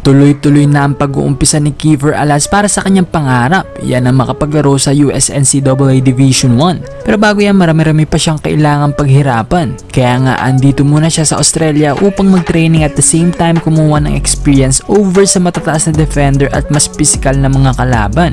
Tuloy-tuloy na ang pag-uumpisa ni Kiefer Alas para sa kanyang pangarap, yan ang makapaglaro sa US NCAA Division 1. Pero bago yan, marami-rami pa siyang kailangang paghirapan. Kaya nga andito muna siya sa Australia upang mag-training at the same time kumuha ng experience over sa matataas na defender at mas physical na mga kalaban.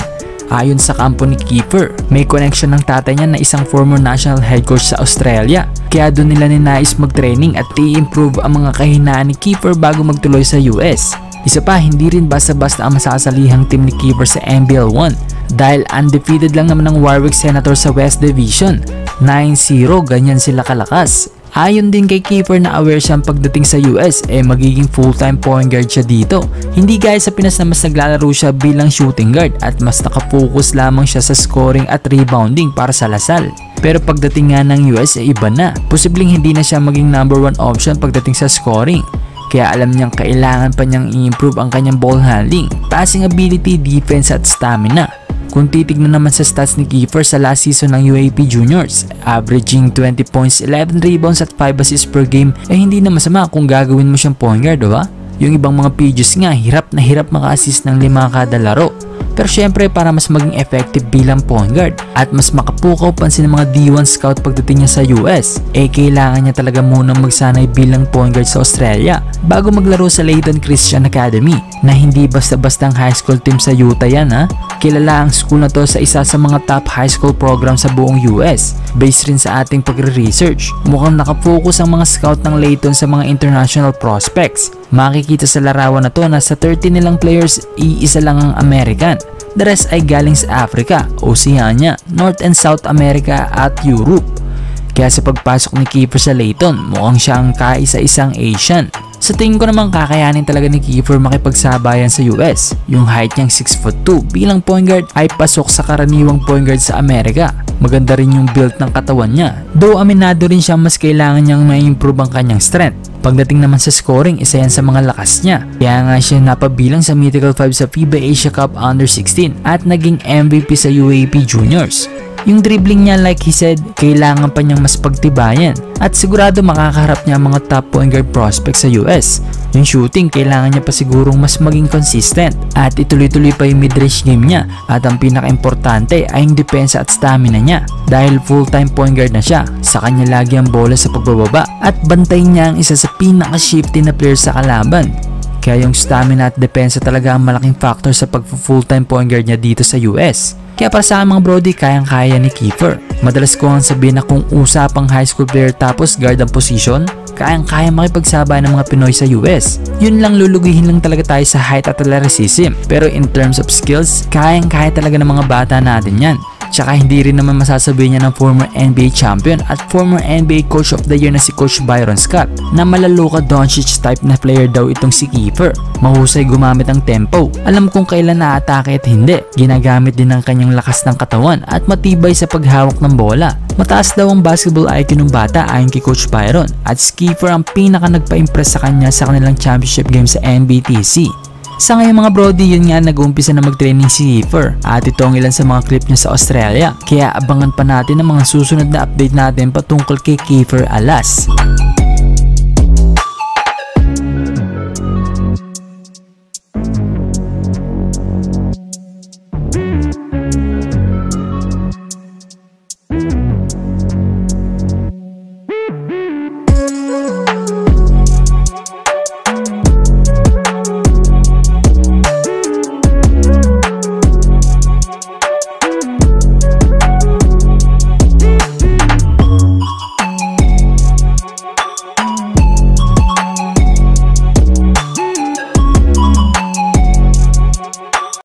Ayon sa kampo ni Kiefer, may connection ng tatay niya na isang former national head coach sa Australia. Kaya doon nila ninais mag-training at i-improve ang mga kahinaan ni Kiefer bago magtuloy sa US. Isa pa, hindi rin basta-basta ang masasalihang team ni Kiefer sa NBL 1 dahil undefeated lang naman ng Warwick Senators sa West Division. 9-0, ganyan sila kalakas. Ayon din kay Kiefer na aware siyang pagdating sa US magiging full-time point guard siya dito. Hindi gaya sa Pinas na mas naglalaro siya bilang shooting guard at mas nakafocus lamang siya sa scoring at rebounding para sa Lasal. Pero pagdating nga ng US iba na. Posibleng hindi na siya maging number 1 option pagdating sa scoring. Kaya alam niyang kailangan pa niyang i-improve ang kanyang ball handling, passing ability, defense at stamina. Kung titignan naman sa stats ni Kiefer sa last season ng UAP Juniors, averaging 20 points, 11 rebounds at 5 assists per game, hindi na masama kung gagawin mo siyang point guard, diba? Yung ibang mga pages nga, hirap na hirap maka-assist ng 5 kada laro. Pero syempre para mas maging effective bilang point guard at mas makapukaw pansin ng mga D1 scout pagdating niya sa US, kailangan niya talaga munang magsanay bilang point guard sa Australia bago maglaro sa Layton Christian Academy na hindi basta-bastang high school team sa Utah yan ha. Kilala ang school na to sa isa sa mga top high school program sa buong US. Based rin sa ating pagre-research, mukhang nakafocus ang mga scout ng Layton sa mga international prospects. Makikita sa larawan na to na sa 30 nilang players, iisa lang ang American. The rest ay galing sa Africa, Oceania, North and South America at Europe. Kaya sa pagpasok ni Kiefer sa Layton, mukhang siyang kaisa-isang Asian. Sa tingin ko naman kakayanin talaga ni Kiefer makipagsabayan sa US. Yung height niyang 6'2" bilang point guard ay pasok sa karaniwang point guard sa Amerika. Maganda rin yung build ng katawan niya. Though aminado rin siya mas kailangan niyang ma-improve ang kanyang strength. Pagdating naman sa scoring, isa yan sa mga lakas niya. Kaya nga siya napabilang sa Mythical 5 sa FIBA Asia Cup Under 16 at naging MVP sa UAP Juniors. Yung dribbling niya, like he said, kailangan pa niyang mas pagtibayan at sigurado makakaharap niya ang mga top point guard prospects sa US. Yung shooting, kailangan niya pa sigurong mas maging consistent at ituloy-tuloy pa yung mid-range game niya at ang pinaka-importante ay yung depensa at stamina niya dahil full-time point guard na siya. Sa kanya lagi ang bola sa pagbababa at bantayin niya ang isa sa pinaka-shifty na player sa kalaban. Kaya yung stamina at depensa talaga ang malaking factor sa pag-full-time point guard niya dito sa US. Kaya para sa mga brody, kayang-kaya ni Kiefer. Madalas ko ang sabihin na kung usapang high school player tapos guard ang position, kayang-kaya makipagsabay ng mga Pinoy sa US. Yun lang, lulugihin lang talaga tayo sa height at athleticism. Pero in terms of skills, kayang-kaya talaga ng mga bata natin yan. Tsaka hindi rin naman masasabihin niya ng former NBA champion at former NBA Coach of the Year na si Coach Byron Scott na malaluka Doncic type na player daw itong si Kiefer. Mahusay gumamit ng tempo. Alam kung kailan na-atake at hindi. Ginagamit din ang kanyang lakas ng katawan at matibay sa paghawak ng bola. Mataas daw ang basketball IQ ng bata ayon kay Coach Byron at si Kiefer ang pinaka nagpa-impress sa kanya sa kanilang championship game sa NBTC. Sa ngayon mga brody, yun nga nag-uumpisa na mag-training si Kiefer at ito ang ilan sa mga clip niya sa Australia. Kaya abangan pa natin ang mga susunod na update natin patungkol kay Kiefer Alas.